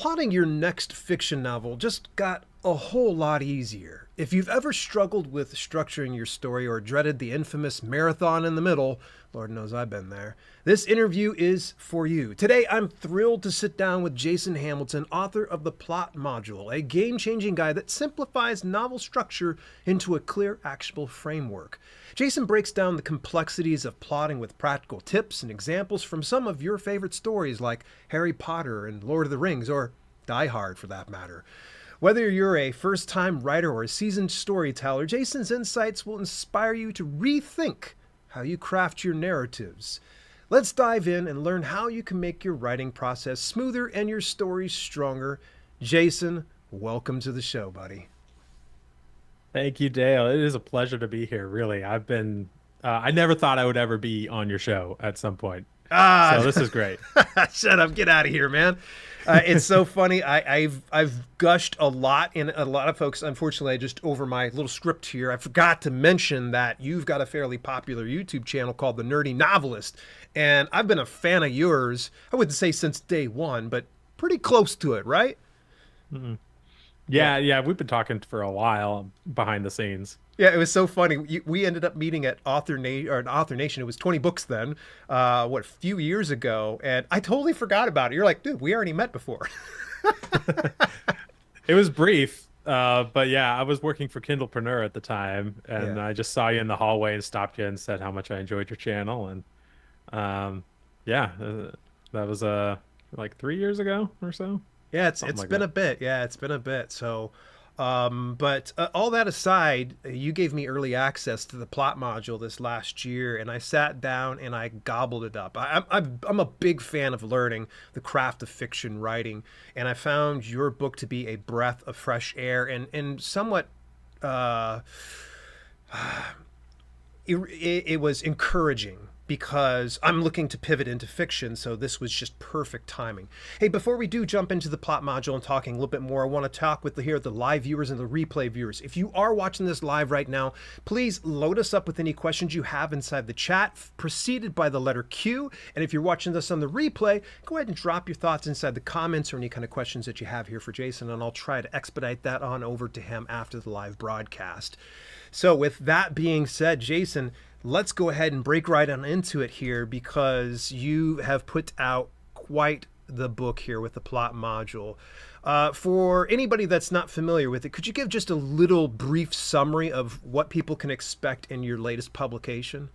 plotting your next fiction novel just got a whole lot easier. If you've ever struggled with structuring your story or dreaded the infamous marathon in the middle, Lord knows I've been there, this interview is for you. Today, I'm thrilled to sit down with Jason Hamilton, author of The Plot Module, a game-changing guide that simplifies novel structure into a clear, actionable framework. Jason breaks down the complexities of plotting with practical tips and examples from some of your favorite stories like Harry Potter and Lord of the Rings, or Die Hard for that matter. Whether you're a first-time writer or a seasoned storyteller, Jason's insights will inspire you to rethink how you craft your narratives. Let's dive in and learn how you can make your writing process smoother and your stories stronger. Jason, welcome to the show, buddy. Thank you, Dale. It is a pleasure to be here, really. I never thought I would ever be on your show at some point. So Ah, this is great. shut up, get out of here, man. It's so funny. I've gushed a lot, and a lot of folks, unfortunately, just over my little script here, I forgot to mention that you've got a fairly popular YouTube channel called The Nerdy Novelist, and I've been a fan of yours. I wouldn't say since day one, but pretty close to it, right? Mhm. Yeah. Yeah, we've been talking for a while behind the scenes. Yeah, it was so funny. We ended up meeting at Author Nation. It was 20 books then, a few years ago, and I totally forgot about it. You're like, dude, we already met before. It was brief, but yeah, I was working for Kindlepreneur at the time, and Yeah. I just saw you in the hallway and stopped you and said how much I enjoyed your channel, and um, yeah, that was like 3 years ago or so, Yeah, it's something it's like been that. a bit. Yeah, it's been a bit. So, but all that aside, you gave me early access to the plot module this last year, and I sat down and I gobbled it up. I'm a big fan of learning the craft of fiction writing, and I found your book to be a breath of fresh air and somewhat. Uh, it was encouraging because I'm looking to pivot into fiction, so this was just perfect timing. Hey, before we do jump into the plot module and talking a little bit more, I want to talk with the live viewers and the replay viewers. If you are watching this live right now, please load us up with any questions you have inside the chat, preceded by the letter Q. And if you're watching this on the replay, go ahead and drop your thoughts inside the comments or any kind of questions that you have here for Jason, and I'll try to expedite that on over to him after the live broadcast. So, with that being said, Jason, let's go ahead and break right on into it here because you have put out quite the book here with the plot module. For anybody that's not familiar with it, could you give just a little brief summary of what people can expect in your latest publication?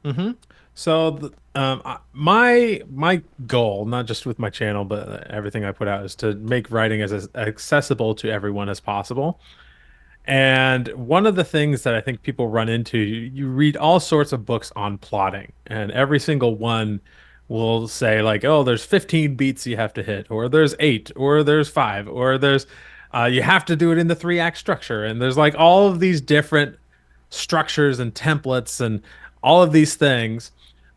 hmm So my goal, not just with my channel, but everything I put out, is to make writing as accessible to everyone as possible. And one of the things that I think people run into, you read all sorts of books on plotting, and every single one will say like, "Oh, there's 15 beats you have to hit, or there's eight, or there's five, or there's you have to do it in the three act structure." And there's like all of these different structures and templates and all of these things.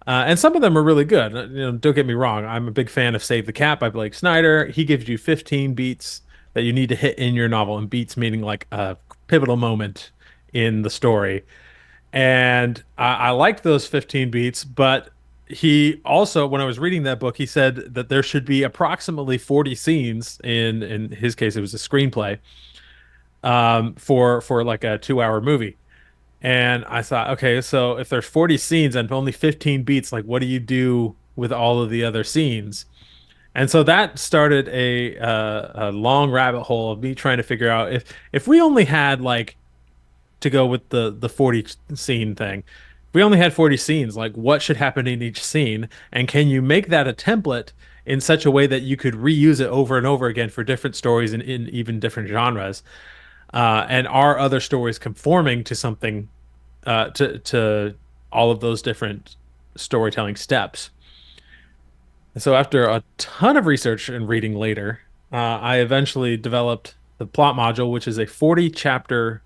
And some of them are really good. Don't get me wrong. I'm a big fan of Save the Cat by Blake Snyder. He gives you 15 beats that you need to hit in your novel, and beats meaning like a pivotal moment in the story. And I liked those 15 beats, but he also, when I was reading that book, he said that there should be approximately 40 scenes in his case, it was a screenplay, for like a 2 hour movie. And I thought, okay, so if there's 40 scenes and only 15 beats, like what do you do with all of the other scenes? And so that started a long rabbit hole of me trying to figure out if we only had like, to go with the 40 scene thing, if we only had 40 scenes, like what should happen in each scene, and can you make that a template in such a way that you could reuse it over and over again for different stories and in even different genres? And are other stories conforming to something, to all of those different storytelling steps? And so after a ton of research and reading later, I eventually developed the plot module, which is a 40 chapter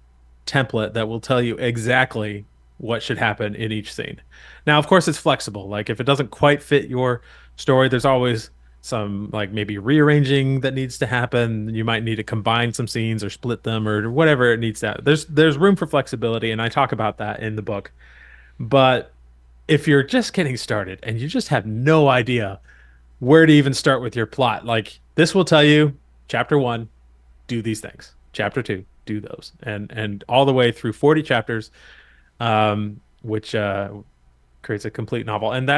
template that will tell you exactly what should happen in each scene. Now, of course, it's flexible. Like if it doesn't quite fit your story, there's always some like maybe rearranging that needs to happen. You might need to combine some scenes or split them or whatever it needs to. There's room for flexibility, and I talk about that in the book. But if you're just getting started and you just have no idea where to even start with your plot. Like this will tell you chapter 1, do these things. Chapter 2, do those. And all the way through 40 chapters, which creates a complete novel. And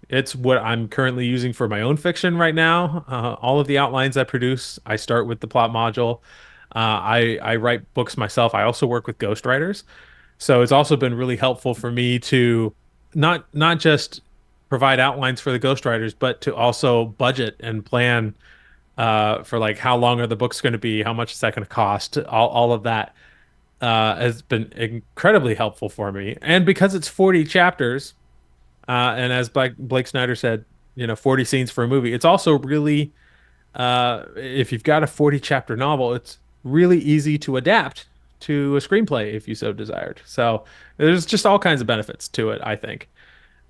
it's what I'm currently using for my own fiction right now. All of the outlines I produce, I start with the plot module. I write books myself. I also work with ghostwriters. So it's also been really helpful for me to not just provide outlines for the ghostwriters, but to also budget and plan for like how long are the books going to be, how much is that going to cost, all of that has been incredibly helpful for me. And because it's 40 chapters, and as Blake Snyder said, 40 scenes for a movie, it's also really, if you've got a 40 chapter novel, it's really easy to adapt to a screenplay if you so desired. So there's just all kinds of benefits to it, I think.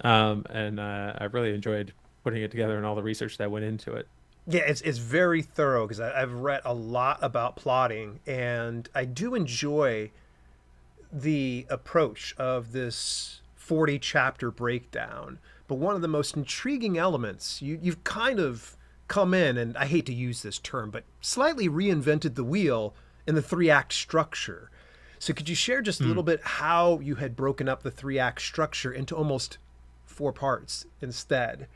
And I really enjoyed putting it together and all the research that went into it. Yeah, it's very thorough because I've read a lot about plotting, and I do enjoy the approach of this 40 chapter breakdown. But one of the most intriguing elements, you've kind of come in, and I hate to use this term, but slightly reinvented the wheel in the three act structure. So could you share just a Hmm. little bit how you had broken up the three act structure into almost four parts instead?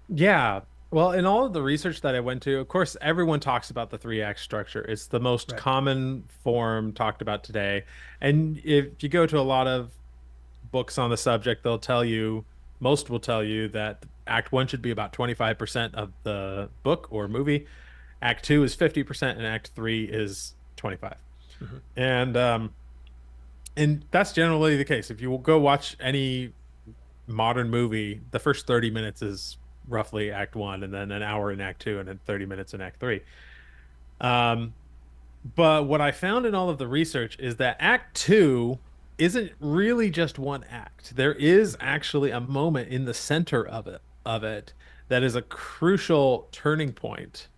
Yeah. Well, in all of the research that I went to, of course, everyone talks about the three act structure. It's the most Right. common form talked about today. And if you go to a lot of books on the subject, most will tell you that Act One should be about 25% of the book or movie. Act Two is 50%, and Act Three is 25. Hmm. And that's generally the case. If you will go watch any modern movie, the first 30 minutes is roughly Act One, and then an hour in Act Two, and then 30 minutes in Act Three. Um, but what I found in all of the research is that Act Two isn't really just one act. There is actually a moment in the center of it that is a crucial turning point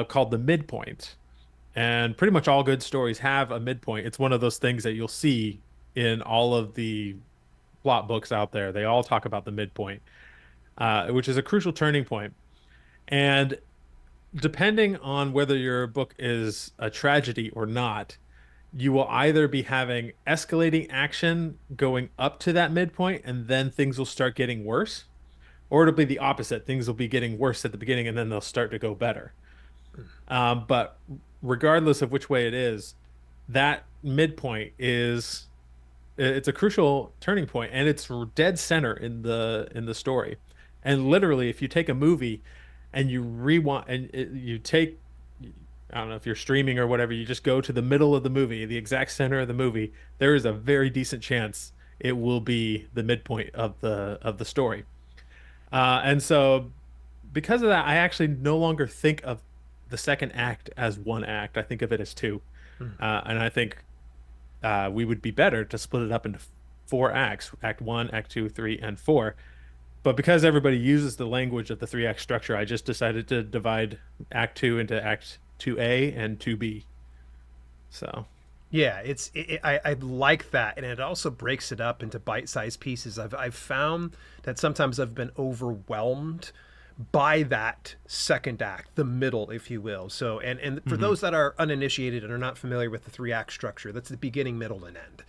called the midpoint. And pretty much all good stories have a midpoint. It's one of those things that you'll see in all of the plot books out there. They all talk about the midpoint, which is a crucial turning point. And depending on whether your book is a tragedy or not, you will either be having escalating action going up to that midpoint and then things will start getting worse, or it'll be the opposite. Things will be getting worse at the beginning and then they'll start to go better. But regardless of which way it is, that midpoint is it's a crucial turning point and it's dead center in the story. And literally, if you take a movie and you rewind and you take, I don't know if you're streaming or whatever, you just go to the middle of the movie, the exact center of the movie, there is a very decent chance it will be the midpoint of the story. And so because of that, I actually no longer think of the second act as one act. I think of it as two. And I think we would be better to split it up into four acts: Act One, Act Two, Three, and Four. But because everybody uses the language of the three act structure, I just decided to divide Act Two into Act 2A and 2B. So, Yeah, I like that, and it also breaks it up into bite-sized pieces. I've found that sometimes I've been overwhelmed by that second act, the middle, if you will. So, and for mhm, those that are uninitiated and are not familiar with the three act structure, that's the beginning, middle, and end.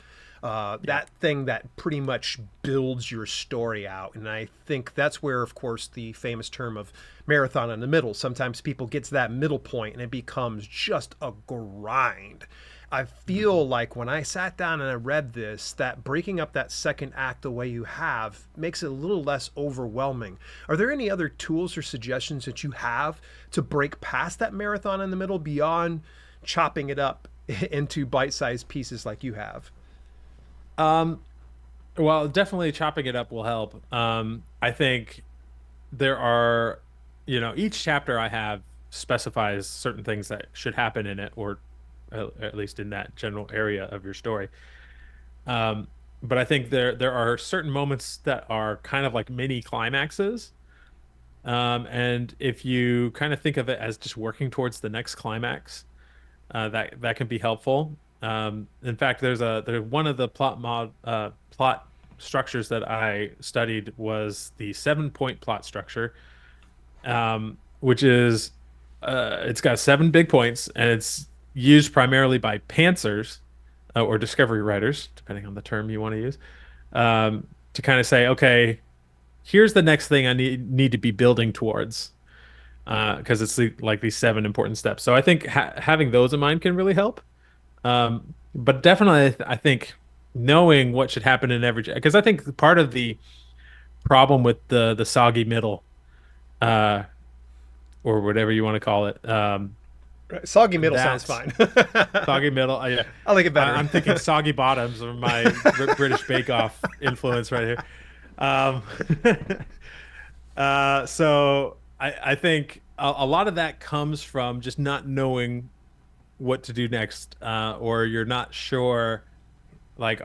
yeah. That thing that pretty much builds your story out, and I think that's where, of course, the famous term of marathon in the middle. Sometimes people get to that middle point and it becomes just a grind. I Mhm. feel like when I sat down and I read this, that breaking up that second act the way you have makes it a little less overwhelming. Are there any other tools or suggestions that you have to break past that marathon in the middle beyond chopping it up into bite sized pieces like you have? Um, well, definitely chopping it up will help. I think there are, each chapter I have specifies certain things that should happen in it, or at least in that general area of your story. Um, but I think there are certain moments that are kind of like mini climaxes. And if you kind of think of it as just working towards the next climax, that can be helpful. In fact, there's one of the plot structures that I studied was the 7 point plot structure. which is it's got 7 big points, and it's used primarily by pantsers or discovery writers, depending on the term you want to use, to kind of say, okay, here's the next thing I need to be building towards, because it's like these 7 important steps. So I think having those in mind can really help. But definitely, I think knowing what should happen in every, because I think part of the problem with the soggy middle, uh, or whatever you want to call it, Right. Soggy middle sounds that fine. soggy middle. Yeah, I like it better. I'm thinking soggy bottoms are my British Bake Off influence right here. Um, so I think a lot of that comes from just not knowing what to do next, or you're not sure, like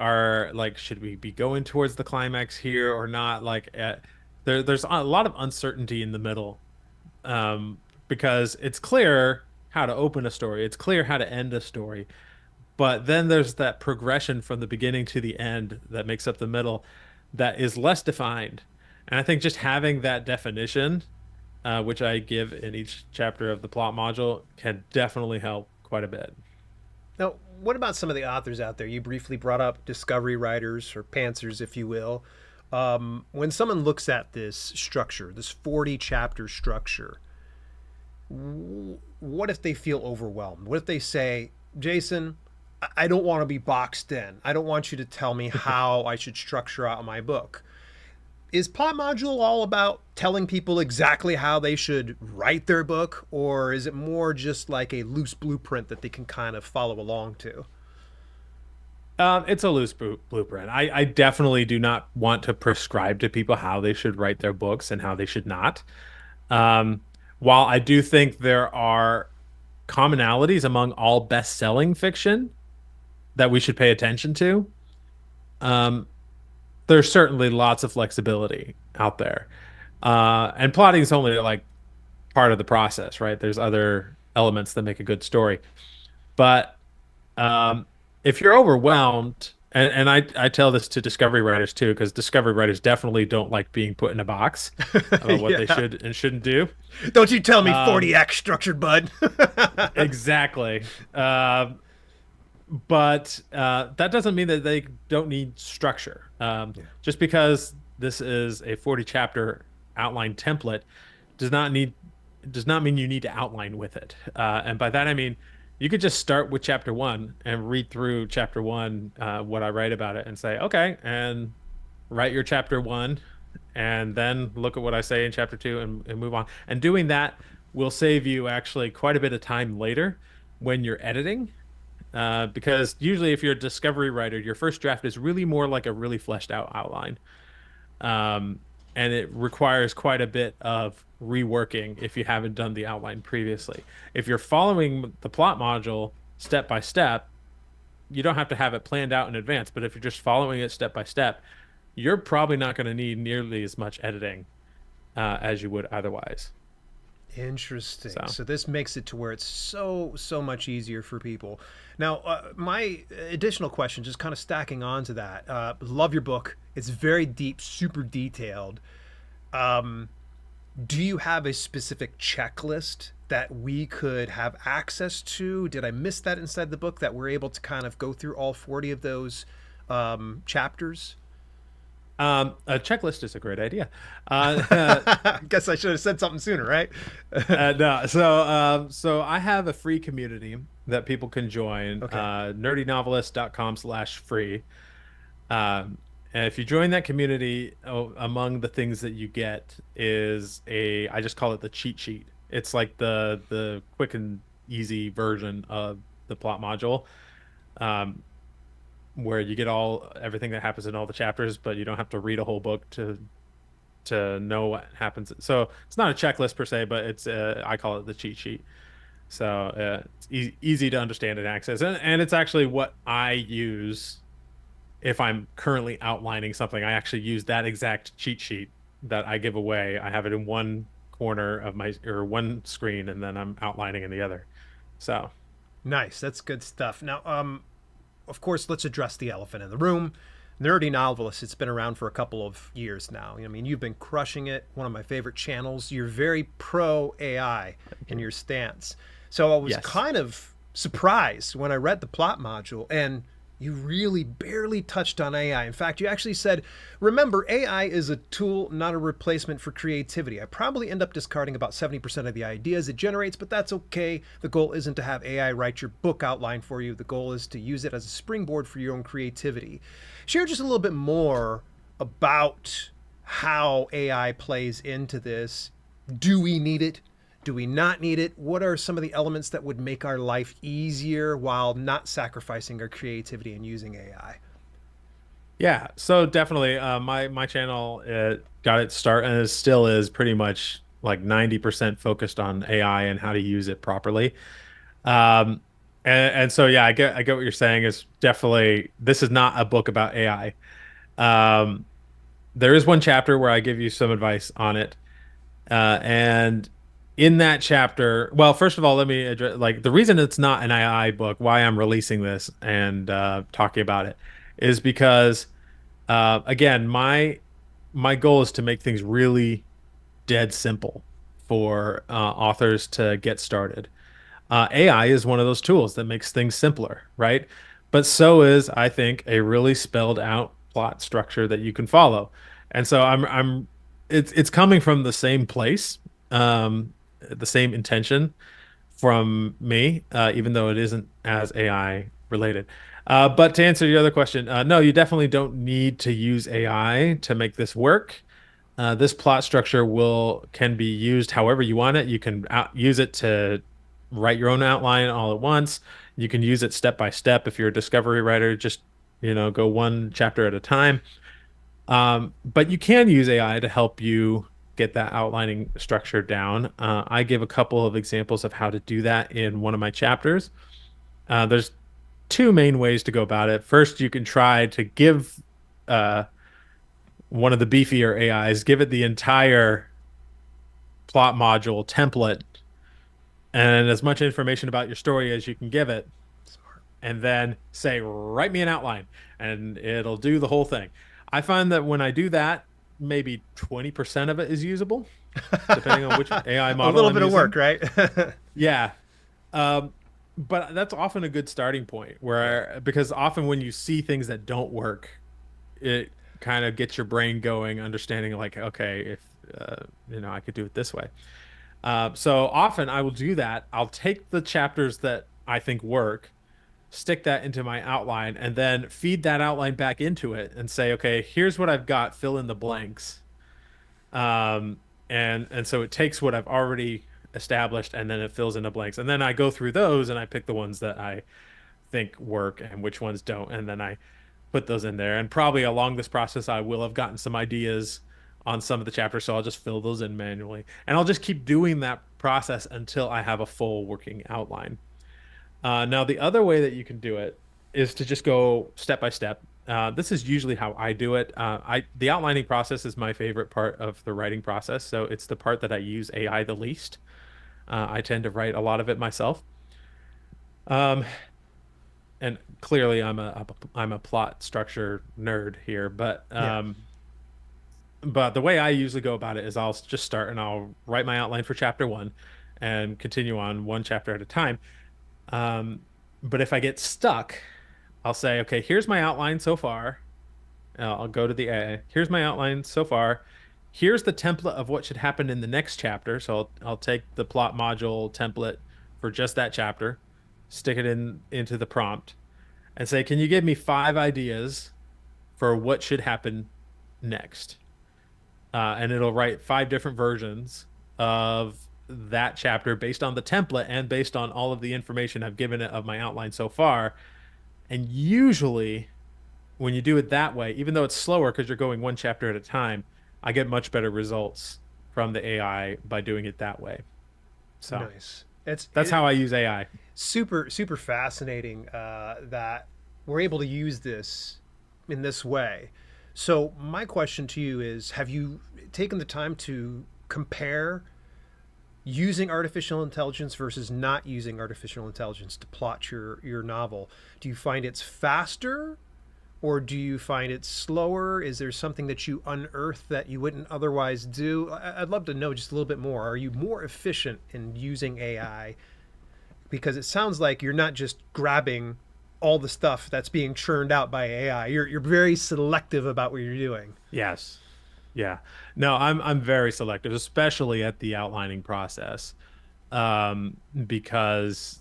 should we be going towards the climax here or not? There's a lot of uncertainty in the middle, because it's clear how to open a story, it's clear how to end a story, but then there's that progression from the beginning to the end that makes up the middle that is less defined. And I think just having that definition, which I give in each chapter of the plot module, can definitely help quite a bit. Now, what about some of the authors out there? You briefly brought up discovery writers or pantsers, if you will. When someone looks at this structure, this 40 chapter structure, what if they feel overwhelmed? What if they say, Jason, I don't want to be boxed in. I don't want you to tell me how I should structure out my book. Is Plot Module all about telling people exactly how they should write their book, or is it more just like a loose blueprint that they can kind of follow along to? It's a loose blueprint. I definitely do not want to prescribe to people how they should write their books and how they should not. Um, while I do think there are commonalities among all best-selling fiction that we should pay attention to, um, there's certainly lots of flexibility out there. And plotting is only like part of the process, right? There's other elements that make a good story. But um, if you're overwhelmed, and I tell this to discovery writers too, because discovery writers definitely don't like being put in a box about what they Yeah. should and shouldn't do. Don't you tell me Um, 40 X structured, bud. exactly. But that doesn't mean that they don't need structure. Yeah. Just because this is a 40 chapter outline template does not need does not mean you need to outline with it. And by that I mean you could just start with chapter one and read through chapter one, what I write about it, and say, okay, and write your chapter one, and then look at what I say in chapter two, and move on. And doing that will save you actually quite a bit of time later when you're editing, because usually if you're a discovery writer, your first draft is really more like a really fleshed out outline. Um, and it requires quite a bit of reworking if you haven't done the outline previously. If you're following the plot module step by step, you don't have to have it planned out in advance. But if you're just following it step by step, you're probably not going to need nearly as much editing as you would otherwise. Interesting. So, So this makes it to where it's so much easier for people. Now, my additional question, just kind of stacking on to that. Love your book. It's very deep, super detailed. Um, do you have a specific checklist that we could have access to? Did I miss that inside the book that we're able to kind of go through all 40 of those chapters? a checklist is a great idea. I guess I should have said something sooner, right? No, so I have a free community that people can join, Okay. nerdynovelist.com/free. And if you join that community, among the things that you get is I just call it the cheat sheet. It's like the quick and easy version of the plot module, um, where you get everything that happens in all the chapters, but you don't have to read a whole book to know what happens. So it's not a checklist per se, but it's I call it the cheat sheet. So it's easy to understand and access, and it's actually what I use if I'm currently outlining something. I actually use that exact cheat sheet that I give away. I have it in one corner of my or one screen, and then I'm outlining in the other. So Nice. That's good stuff. Now, of course, let's address the elephant in the room. Nerdy Novelist, it's been around for a couple of years now. I mean, you've been crushing it. One of my favorite channels. You're very pro AI Thank in you. your stance. So I was Yes. kind of surprised when I read the plot module and you really barely touched on AI. In fact, you actually said, remember, AI is a tool, not a replacement for creativity. I probably end up discarding about 70% of the ideas it generates, but that's okay. The goal isn't to have AI write your book outline for you. The goal is to use it as a springboard for your own creativity. Share just a little bit more about how AI plays into this. Do we need it? Do we not need it? What are some of the elements that would make our life easier while not sacrificing our creativity and using AI? Yeah, so definitely, my channel got its start and it still is pretty much like 90% focused on AI and how to use it properly. Um, and so yeah, I get what you're saying. Is definitely this is not a book about AI. Um, there is one chapter where I give you some advice on it, and in that chapter, well, first of all, let me address like the reason it's not an AI book, why I'm releasing this and talking about it, is because again, my goal is to make things really dead simple for authors to get started. AI is one of those tools that makes things simpler, right? But so is, I think, a really spelled out plot structure that you can follow. And so it's coming from the same place, the same intention from me, even though it isn't as AI related. But to answer your other question, no, you definitely don't need to use AI to make this work. This plot structure will can be used however you want it. You can use it to write your own outline all at once. You can use it step by step if you're a discovery writer, just go one chapter at a time. But you can use AI to help you get that outlining structure down. I give a couple of examples of how to do that in one of my chapters. There's two main ways to go about it. First, you can try to give uh, one of the beefier AIs, give it the entire plot module template and as much information about your story as you can give it, and then say, write me an outline, and it'll do the whole thing. I find that when I do that, maybe 20% of it is usable, depending on which AI A model little I'm bit of work, using. right? Yeah. Um, but that's often a good starting point Yeah. where, because often when you see things that don't work, it kind of gets your brain going, understanding like, okay, if, I could do it this way. So often I will do that. I'll take the chapters that I think work, stick that into my outline, and then feed that outline back into it and say, okay, here's what I've got, fill in the blanks. Um, and so it takes what I've already established and then it fills in the blanks. And then I go through those and I pick the ones that I think work and which ones don't. And then I put those in there. And probably along this process, I will have gotten some ideas on some of the chapters. So I'll just fill those in manually. And I'll just keep doing that process until I have a full working outline. Now, the other way that you can do it is to just go step by step. This is usually how I do it. The outlining process is my favorite part of the writing process, so it's the part that I use AI the least. I tend to write a lot of it myself. Um, and clearly, I'm a plot structure nerd here, Yeah. but the way I usually go about it is I'll just start and I'll write my outline for chapter one and continue on one chapter at a time. Um, but if I get stuck, I'll say, okay, here's my outline so far. I'll go to the A. Here's my outline so far. Here's the template of what should happen in the next chapter. So I'll take the plot module template for just that chapter, stick it into the prompt, and say, can you give me 5 ideas for what should happen next? And it'll write 5 different versions of that chapter based on the template and based on all of the information I've given it of my outline so far. And usually, when you do it that way, even though it's slower because you're going one chapter at a time, I get much better results from the AI by doing it that way. So Nice. It's that's how I use AI. super fascinating that we're able to use this in this way. So my question to you is: have you taken the time to compare using artificial intelligence versus not using artificial intelligence to plot your novel? Do you find it's faster or do you find it slower? Is there something that you unearth that you wouldn't otherwise do? I'd love to know just a little bit more. Are you more efficient in using AI? Because it sounds like you're not just grabbing all the stuff that's being churned out by AI. You're very selective about what you're doing. Yes. Yeah. No, I'm very selective, especially at the outlining process. Because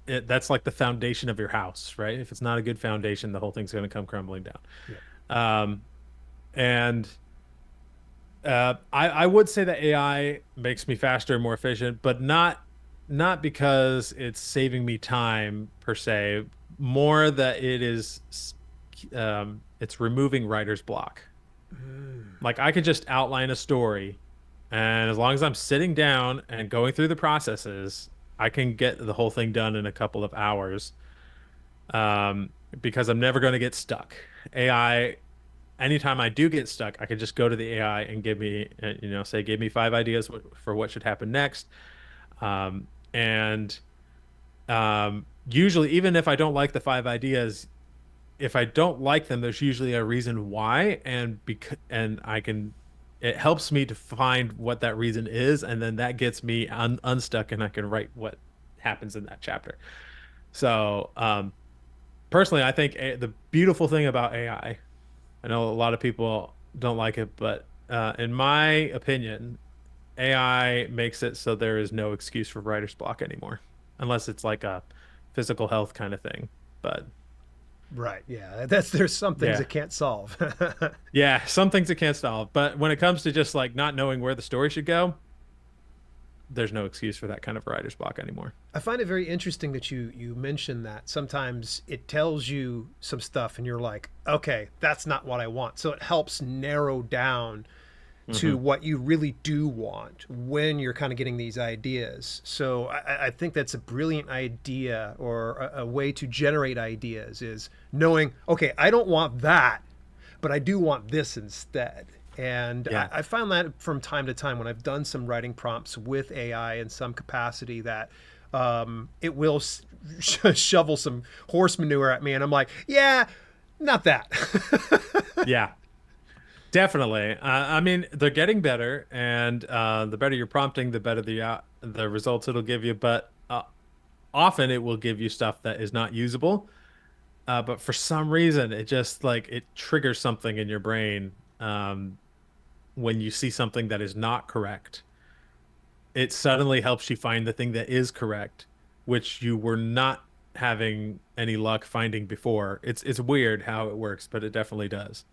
that's like the foundation of your house, right? If it's not a good foundation, the whole thing's going to come crumbling down. Yeah. Um, and I would say that AI makes me faster and more efficient, but not because it's saving me time per se, more that it's removing writer's block. Like I could just outline a story, and as long as I'm sitting down and going through the processes, I can get the whole thing done in a couple of hours. Um, because I'm never going to get stuck. AI, anytime I do get stuck, I can just go to the AI and give me, say, give me 5 ideas for what should happen next. And usually, even if I don't like the 5 ideas, if I don't like them, there's usually a reason why, and I can. It helps me to find what that reason is, and then that gets me unstuck, and I can write what happens in that chapter. So, personally, I think the beautiful thing about I know a lot of people don't like it, but in my opinion, AI makes it so there is no excuse for writer's block anymore, unless it's like a physical health kind of thing. But Right. Yeah. There's some things yeah, it can't solve. yeah, some things it can't solve. But when it comes to just like not knowing where the story should go, there's no excuse for that kind of writer's block anymore. I find it very interesting that you mentioned that sometimes it tells you some stuff and you're like, okay, that's not what I want. So it helps narrow down to Hmm. what you really do want when you're kind of getting these ideas. So I think that's a brilliant idea, or a way to generate ideas is knowing, okay, I don't want that, but I do want this instead. And Yeah. I found that from time to time when I've done some writing prompts with AI in some capacity that it will shovel some horse manure at me. And I'm like, yeah, not that. Yeah. Definitely. I mean, they're getting better, and the better you're prompting, the better the results it'll give you. But often it will give you stuff that is not usable. But for some reason, it just like it triggers something in your brain when you see something that is not correct. It suddenly helps you find the thing that is correct, which you were not having any luck finding before. It's weird how it works, but it definitely does.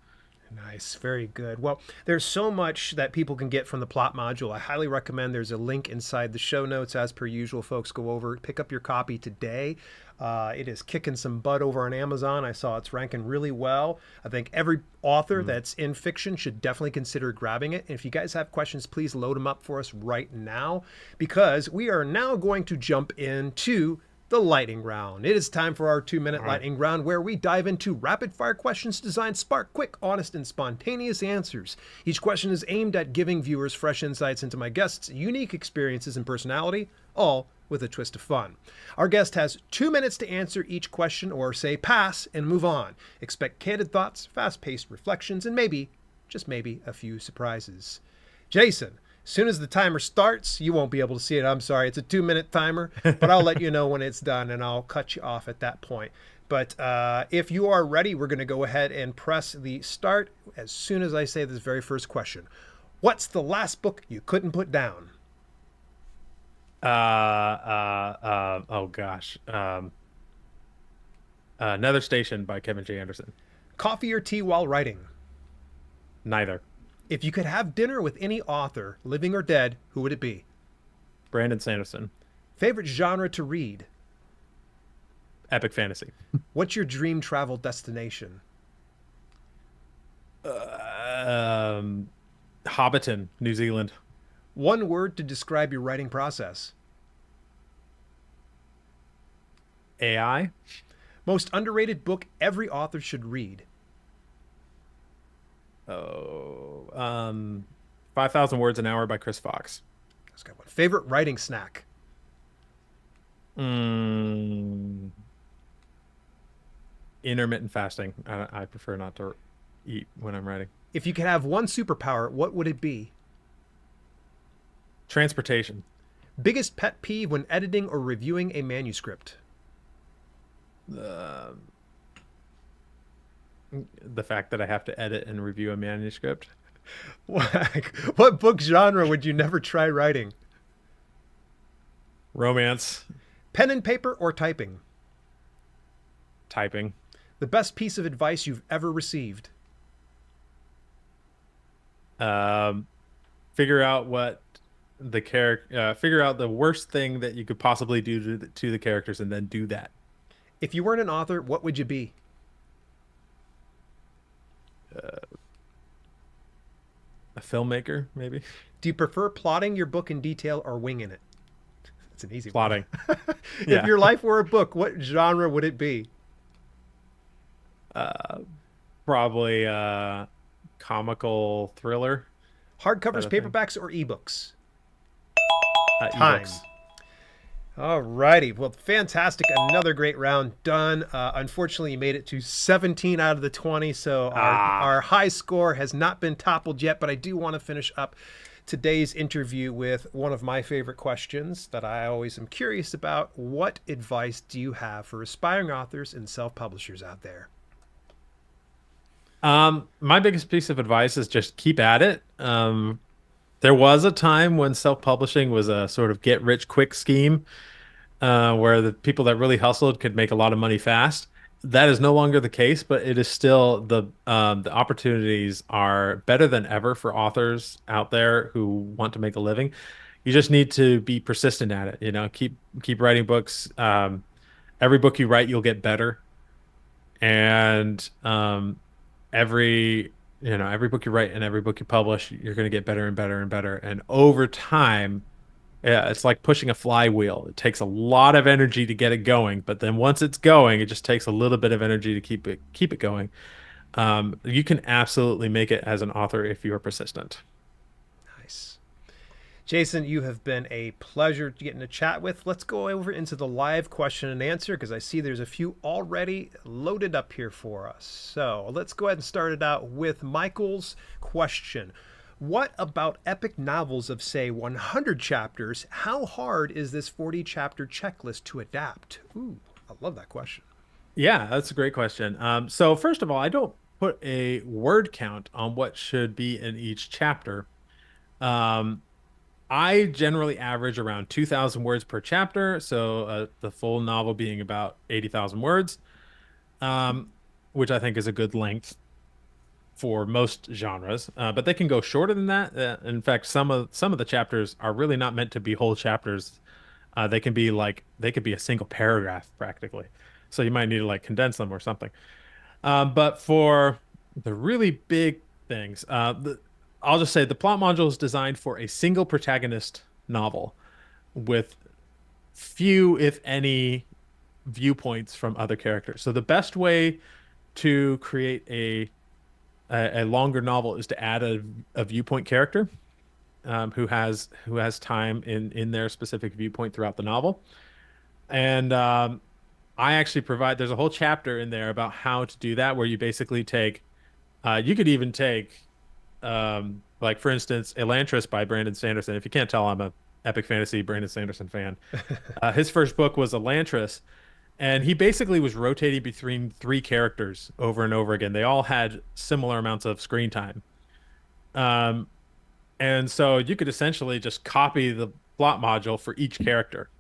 Nice, very good. Well, there's so much that people can get from the plot module. I highly recommend there's a link inside the show notes. As per usual, folks, go over, pick up your copy today. It is kicking some butt over on Amazon. I saw it's ranking really well. I think every author Mm. that's in fiction should definitely consider grabbing it. And if you guys have questions, please load them up for us right now, because we are now going to jump into the lightning round. It is time for our 2 minute All right. lightning round, where we dive into rapid fire questions designed to spark quick, honest, and spontaneous answers. Each question is aimed at giving viewers fresh insights into my guests' unique experiences and personality, all with a twist of fun. Our guest has 2 minutes to answer each question, or say pass and move on. Expect candid thoughts, fast paced reflections, and maybe, just maybe, a few surprises. Jason, as soon as the timer starts, you won't be able to see it. I'm sorry, it's a 2 minute timer, but I'll let you know when it's done, and I'll cut you off at that point. But if you are ready, we're going to go ahead and press the start as soon as I say this very first question. What's the last book you couldn't put down? Oh gosh. Another Station by Kevin J. Anderson. Coffee or tea while writing? Neither. If you could have dinner with any author, living or dead, who would it be? Brandon Sanderson. Favorite genre to read? Epic fantasy. What's your dream travel destination? Um, Hobbiton, New Zealand. One word to describe your writing process. AI. Most underrated book every author should read. Oh, 5,000 Words an Hour by Chris Fox. That's a good one. Favorite writing snack? Mm, Intermittent fasting. I prefer not to eat when I'm writing. If you could have one superpower, what would it be? Transportation. Biggest pet peeve when editing or reviewing a manuscript? Uh, the fact that I have to edit and review a manuscript. What book genre would you never try writing? Romance. Pen and paper or typing? Typing. The best piece of advice you've ever received? Um, Figure out what the character. Figure out the worst thing that you could possibly do to the characters, and then do that. If you weren't an author, what would you be? Uh, a filmmaker, maybe. Do you prefer plotting your book in detail or winging it? That's an easy one. Plotting. If Yeah. your life were a book, what genre would it be? Uh, Probably comical thriller. Is that Hardcovers, a thing? paperbacks, or ebooks? Time. Ebooks. All righty. Well, fantastic. Another great round done. Unfortunately, you made it to 17 out of the 20, so Ah. our high score has not been toppled yet, but I do want to finish up today's interview with one of my favorite questions that I always am curious about. What advice do you have for aspiring authors and self-publishers out there? My biggest piece of advice is just keep at it. There was a time when self-publishing was a sort of get rich quick scheme, where the people that really hustled could make a lot of money fast. That is no longer the case, but it is still the opportunities are better than ever for authors out there who want to make a living. You just need to be persistent at it. Keep writing books. Every book you write, you'll get better, and every every book you write and every book you publish, you're going to get better and better and better. And over time, yeah, it's like pushing a flywheel. It takes a lot of energy to get it going, but then once it's going, it just takes a little bit of energy to keep it going. You can absolutely make it as an author if you are persistent. Nice. Jason, you have been a pleasure getting to chat with. Let's go over into the live question and answer because I see there's a few already loaded up here for us. So let's go ahead and start it out with Michael's question. What about epic novels of, say, 100 chapters? How hard is this 40 chapter checklist to adapt? Ooh, I love that question. Yeah, that's a great question. So first of all, I don't put a word count on what should be in each chapter. Um, I generally average around 2,000 words per chapter, so the full novel being about 80,000 words, um, which I think is a good length for most genres. But they can go shorter than that. In fact, some of the chapters are really not meant to be whole chapters. They could be a single paragraph practically. So you might need to like condense them or something. But for the really big things, I'll just say the plot module is designed for a single protagonist novel with few, if any, viewpoints from other characters. So the best way to create a longer novel is to add a viewpoint character, who has time in their specific viewpoint throughout the novel. And I actually provide there's a whole chapter in there about how to do that, where you basically take you could even take like for instance Elantris by Brandon Sanderson. If you can't tell, I'm a epic fantasy Brandon Sanderson fan. His first book was Elantris, and he basically was rotating between three characters over and over again. They all had similar amounts of screen time. Um, and so you could essentially just copy the plot module for each character,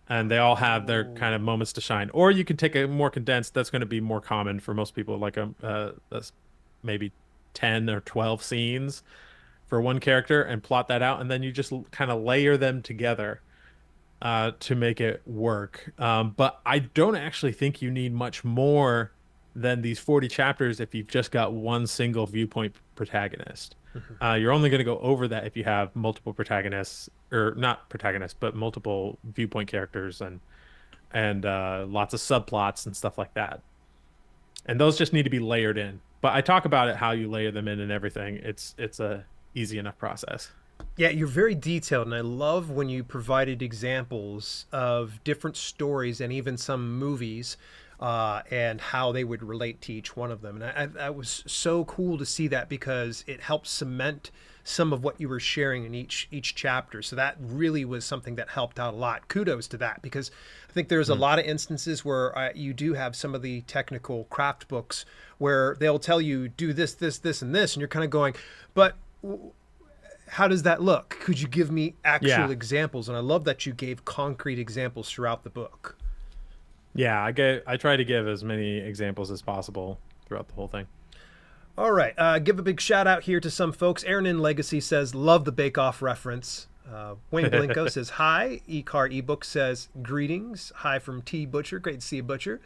and they all have their kind of Oh, moments to shine. Or you can take a more condensed, that's going to be more common for most people, like that's maybe 10 or 12 scenes for one character and plot that out. And then you just kind of layer them together to make it work. But I don't actually think you need much more than these 40 chapters if you've just got one single viewpoint protagonist. mhm. You're only going to go over that if you have multiple protagonists, or not protagonists, but multiple viewpoint characters and lots of subplots and stuff like that. And those just need to be layered in. But I talk about it how you layer them in and everything. It's a easy enough process. Yeah, you're very detailed, and I love when you provided examples of different stories and even some movies and how they would relate to each one of them. And that was so cool to see that, because it helped cement some of what you were sharing in each chapter. So that really was something that helped out a lot. Kudos to that, because I think there's a lot of instances where you do have some of the technical craft books where they'll tell you do this, this, this, and this, and you're kind of going, but how does that look? Could you give me actual examples? And I love that you gave concrete examples throughout the book. Yeah, I try to give as many examples as possible throughout the whole thing. All right. Give a big shout out here to some folks. Aaron in Legacy says, love the Bake Off reference. Wayne Blinko says, hi. E-Car Ebook says, greetings. Hi from T Butcher. Great to see you, Butcher.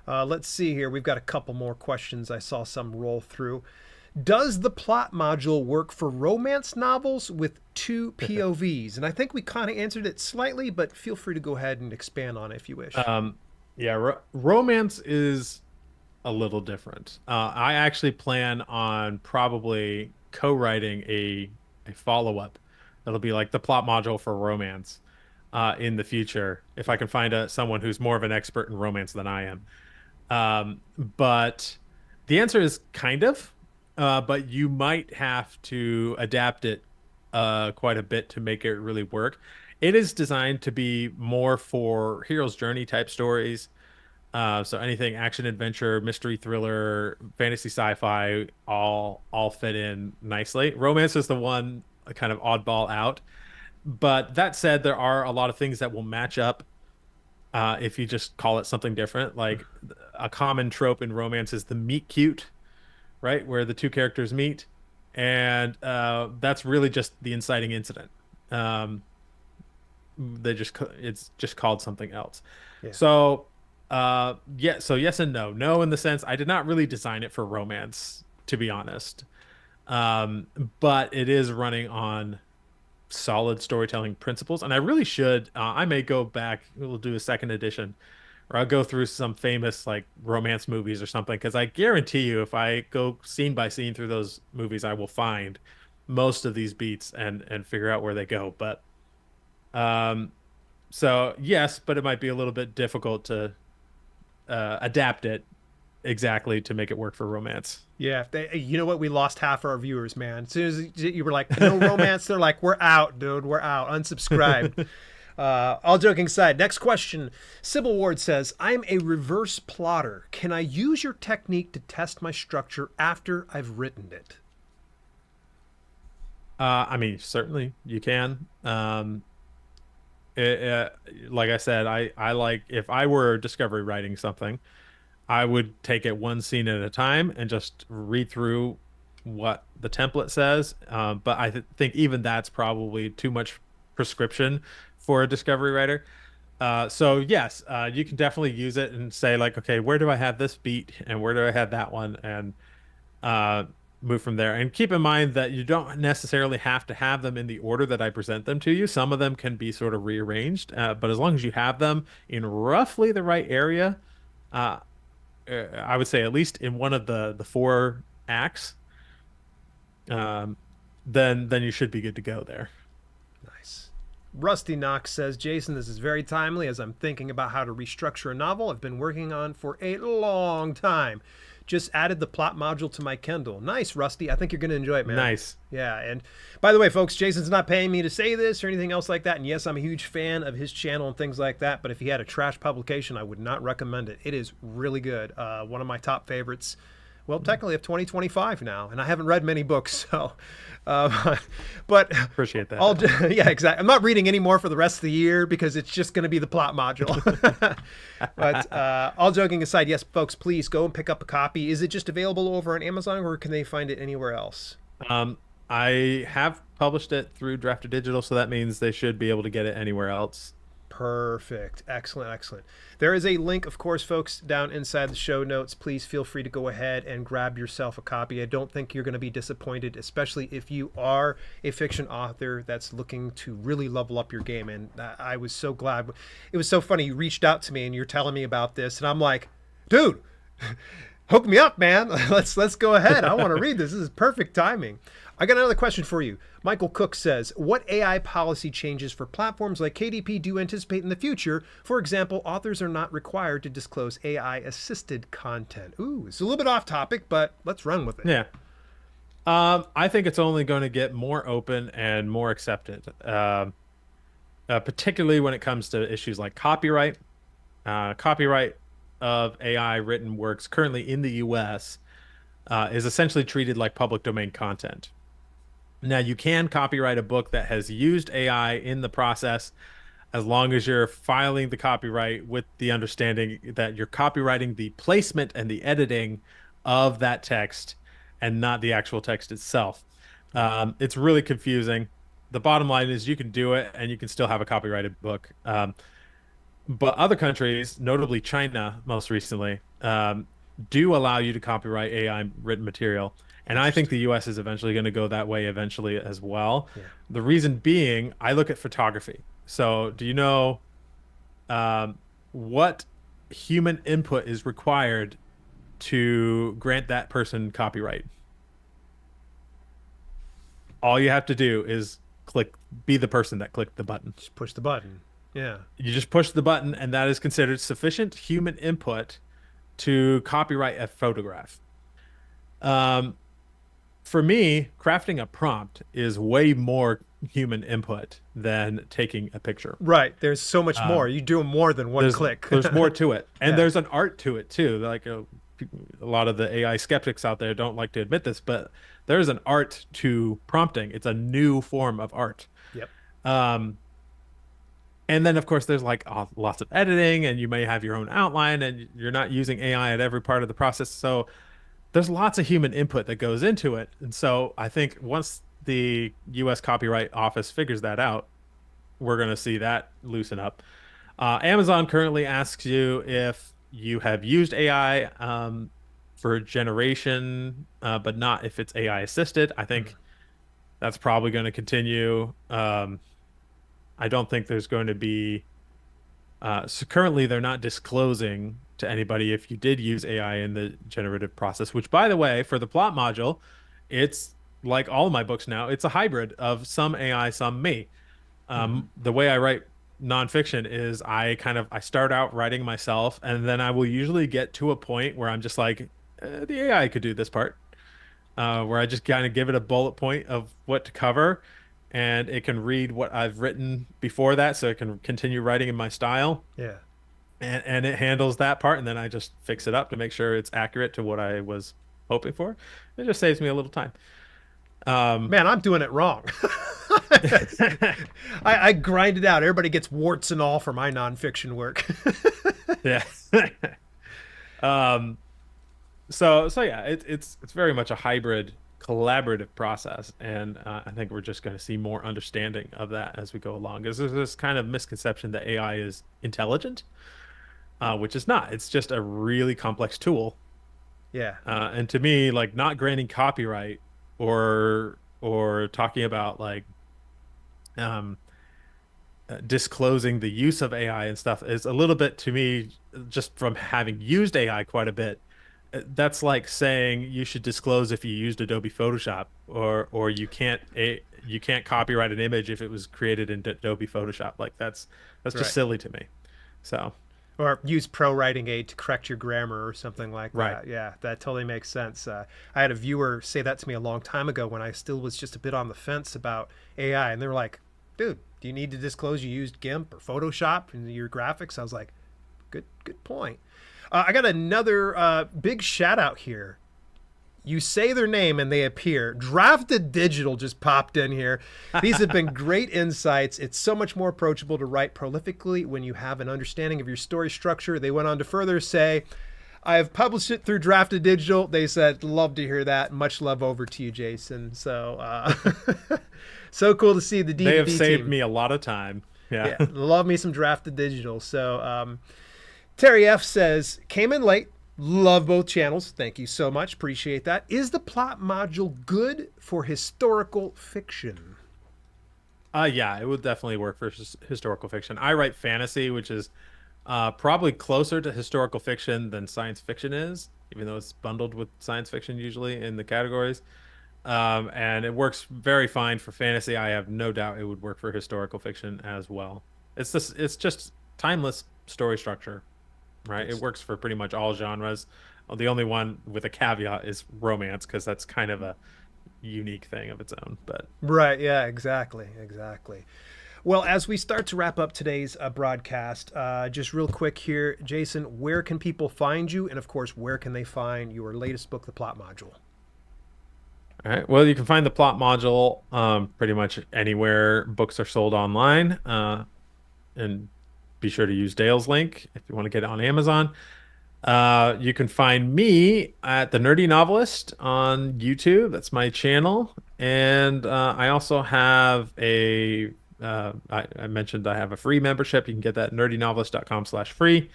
Let's see here. We've got a couple more questions. I saw some roll through. Does the plot module work for romance novels with two POVs? And I think we kind of answered it slightly, but feel free to go ahead and expand on it if you wish. Yeah, romance is a little different. I actually plan on probably co-writing a follow-up that'll be like the plot module for romance in the future, if I can find someone who's more of an expert in romance than I am. But the answer is kind of, but you might have to adapt it quite a bit to make it really work. It is designed to be more for hero's journey type stories. So anything action, adventure, mystery, thriller, fantasy, sci-fi, all fit in nicely. Romance is the one kind of oddball out. But that said, there are a lot of things that will match up if you just call it something different. Like a common trope in romance is the meet cute, right? Where the two characters meet. And that's really just the inciting incident. It's just called something else. Yeah. So so yes and no in the sense I did not really design it for romance, to be honest, but it is running on solid storytelling principles, and I really should I may go back, we'll do a second edition, or I'll go through some famous like romance movies or something, because I guarantee you if I go scene by scene through those movies I will find most of these beats and figure out where they go. But so yes, but it might be a little bit difficult to adapt it exactly to make it work for romance. Yeah, you know what? We lost half our viewers, man. As soon as you were like, no romance, they're like, we're out, dude. We're out. Unsubscribed. All joking aside, next question. Sybil Ward says, I'm a reverse plotter. Can I use your technique to test my structure after I've written it? I mean, certainly you can. Like I said, I like, if I were discovery writing something, I would take it one scene at a time and just read through what the template says. But I think even that's probably too much prescription for a discovery writer. So yes, you can definitely use it and say like, okay, where do I have this beat and where do I have that one, and move from there. And keep in mind that you don't necessarily have to have them in the order that I present them to you. Some of them can be sort of rearranged, but as long as you have them in roughly the right area, I would say at least in one of the four acts, then you should be good to go there. Nice. Rusty Knox says, Jason, this is very timely as I'm thinking about how to restructure a novel I've been working on for a long time. Just added the plot module to my Kindle. Nice, Rusty. I think you're going to enjoy it, man. Nice. Yeah, and by the way, folks, Jason's not paying me to say this or anything else like that. And yes, I'm a huge fan of his channel and things like that. But if he had a trash publication, I would not recommend it. It is really good. One of my top favorites. Well, technically of 2025 now, and I haven't read many books, so. But appreciate that. Yeah, exactly. I'm not reading any more for the rest of the year because it's just going to be the plot module. But all joking aside, yes, folks, please go and pick up a copy. Is it just available over on Amazon, or can they find it anywhere else? I have published it through Drafted Digital, so that means they should be able to get it anywhere else. Perfect. Excellent, excellent. There is a link, of course, folks, down inside the show notes. Please feel free to go ahead and grab yourself a copy. I don't think you're going to be disappointed, especially if you are a fiction author that's looking to really level up your game. And I was so glad. It was so funny. You reached out to me and you're telling me about this, and I'm like, dude, hook me up, man. Let's go ahead. I want to read this. This is perfect timing. I got another question for you. Michael Cook says, what AI policy changes for platforms like KDP do you anticipate in the future? For example, authors are not required to disclose AI assisted content. Ooh, it's a little bit off topic, but let's run with it. Yeah. I think it's only going to get more open and more accepted, particularly when it comes to issues like copyright. Copyright of AI written works currently in the US is essentially treated like public domain content. Now, you can copyright a book that has used AI in the process as long as you're filing the copyright with the understanding that you're copyrighting the placement and the editing of that text and not the actual text itself. It's really confusing. The bottom line is you can do it and you can still have a copyrighted book. But other countries, notably China most recently, do allow you to copyright AI written material. And I think Interesting. the US is eventually going to go that way eventually as well. Yeah. The reason being, I look at photography. So, do you know what human input is required to grant that person copyright? All you have to do is click, be the person that clicked the button. Just push the button. Yeah. You just push the button, and that is considered sufficient human input to copyright a photograph. Um, for me, crafting a prompt is way more human input than taking a picture. Right. There's so much more. Um, You do more than one there's click. there's more to it, and Yeah. there's an art to it too. Like a lot of the AI skeptics out there don't like to admit this, but there's an art to prompting. It's a new form of art. Yep. Um, and then of course there's like lots of editing, and you may have your own outline, and you're not using AI at every part of the process. So there's lots of human input that goes into it. And so I think once the US Copyright Office figures that out, we're going to see that loosen up. Amazon currently asks you if you have used AI for generation, but not if it's AI assisted. I Mm. think that's probably going to continue. I don't think there's going to be. So currently, they're not disclosing to anybody if you did use AI in the generative process, which, by the way, for the plot module, it's like all of my books now, it's a hybrid of some AI, some me. Hmm. The way I write nonfiction is I start out writing myself, and then I will usually get to a point where I'm just like, the AI could do this part, where I just kind of give it a bullet point of what to cover, and it can read what I've written before that, so it can continue writing in my style, Yeah. and it handles that part, and then I just fix it up to make sure it's accurate to what I was hoping for. It just saves me a little time. Um, Man, I'm doing it wrong. I grind it out. Everybody gets warts and all for my nonfiction work. yeah. Um, so yeah, it's very much a hybrid collaborative process, and I think we're just going to see more understanding of that as we go along. Because there's this kind of misconception that AI is intelligent, which is not. It's just a really complex tool. Yeah. And to me, like not granting copyright or talking about like um, disclosing the use of AI and stuff is a little bit to me, just from having used AI quite a bit. That's like saying you should disclose if you used Adobe Photoshop, or you can't copyright an image if it was created in Adobe Photoshop. Like that's just Right. silly to me. So, Or use pro writing aid to correct your grammar or something like right. that. Yeah, that totally makes sense. I had a viewer say that to me a long time ago when I still was just a bit on the fence about AI, and they were like, "Dude, do you need to disclose you used GIMP or Photoshop in your graphics?" I was like, "Good point." I got another big shout out here. You say their name and they appear. Drafted Digital just popped in here. These have been great insights. It's so much more approachable to write prolifically when you have an understanding of your story structure. They went on to further say, I have published it through Drafted Digital. They said, love to hear that. Much love over to you, Jason. So, so cool to see the They have D2D saved team. me a lot of time. Yeah. Yeah, love me some Drafted Digital. So, Terry F says, came in late. Love both channels. Thank you so much. Appreciate that. Is the plot module good for historical fiction? Yeah, it would definitely work for historical fiction. I write fantasy, which is probably closer to historical fiction than science fiction is, even though it's bundled with science fiction usually in the categories. And it works very fine for fantasy. I have no doubt it would work for historical fiction as well. It's just timeless story structure, right? It It's works for pretty much all genres. The only one with a caveat is romance, because that's kind of a unique thing of its own. But right. Yeah, exactly. Exactly. Well, as we start to wrap up today's broadcast, just real quick here, Jason, where can people find you? And of course, where can they find your latest book, The Plot Module? all right, well, you can find the plot module pretty much anywhere books are sold online. And be sure to use Dale's link if you want to get it on Amazon. You can find me at the Nerdy Novelist on YouTube. That's my channel. And I also have I mentioned I have a free membership. You can get that at nerdynovelist.com/free.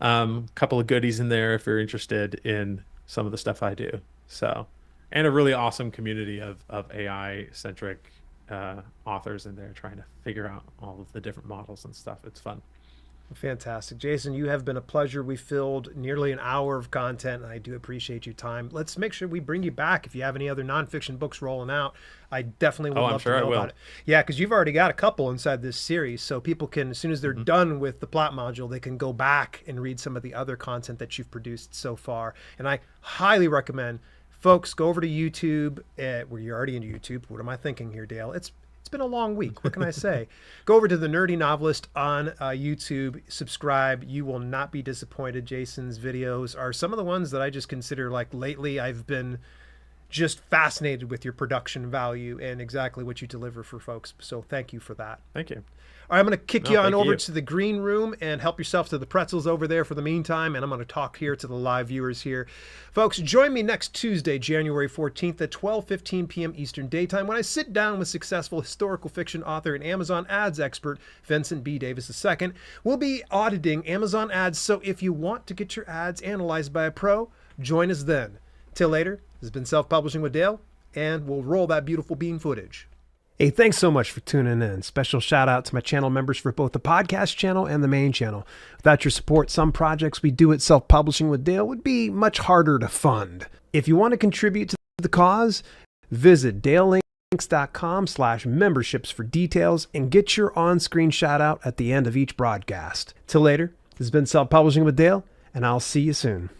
Couple of goodies in there if you're interested in some of the stuff I do. So, and a really awesome community of AI centric authors in there trying to figure out all of the different models and stuff. It's fun. Fantastic. Jason, you have been a pleasure. We filled nearly an hour of content, and I do appreciate your time. Let's make sure we bring you back if you have any other nonfiction books rolling out. I definitely would Oh, I'm love sure to I know will. about it. Yeah, because you've already got a couple inside this series, so people can, as soon as they're Mhm. done with the plot module, they can go back and read some of the other content that you've produced so far. And I highly recommend folks go over to YouTube. Well, you're already into YouTube. What am I thinking here, Dale? It's been a long week. What can I say? Go over to the Nerdy Novelist on YouTube. Subscribe. You will not be disappointed. Jason's videos are some of the ones that I just consider, like, lately I've been just fascinated with your production value and exactly what you deliver for folks. So thank you for that. Thank you. All right, I'm going to kick No, you on thank over you. to the green room and help yourself to the pretzels over there for the meantime. And I'm going to talk here to the live viewers here. Folks, join me next Tuesday, January 14th at 12:15 p.m. Eastern Daytime when I sit down with successful historical fiction author and Amazon ads expert Vincent B. Davis II. We'll be auditing Amazon ads, so if you want to get your ads analyzed by a pro, join us then. Till later, this has been Self-Publishing with Dale, and we'll roll that beautiful bean footage. Hey, thanks so much for tuning in. Special shout out to my channel members for both the podcast channel and the main channel. Without your support, some projects we do at Self-Publishing with Dale would be much harder to fund. If you want to contribute to the cause, visit dalelinks.com/memberships for details and get your on-screen shout out at the end of each broadcast. Till later, this has been Self-Publishing with Dale, and I'll see you soon.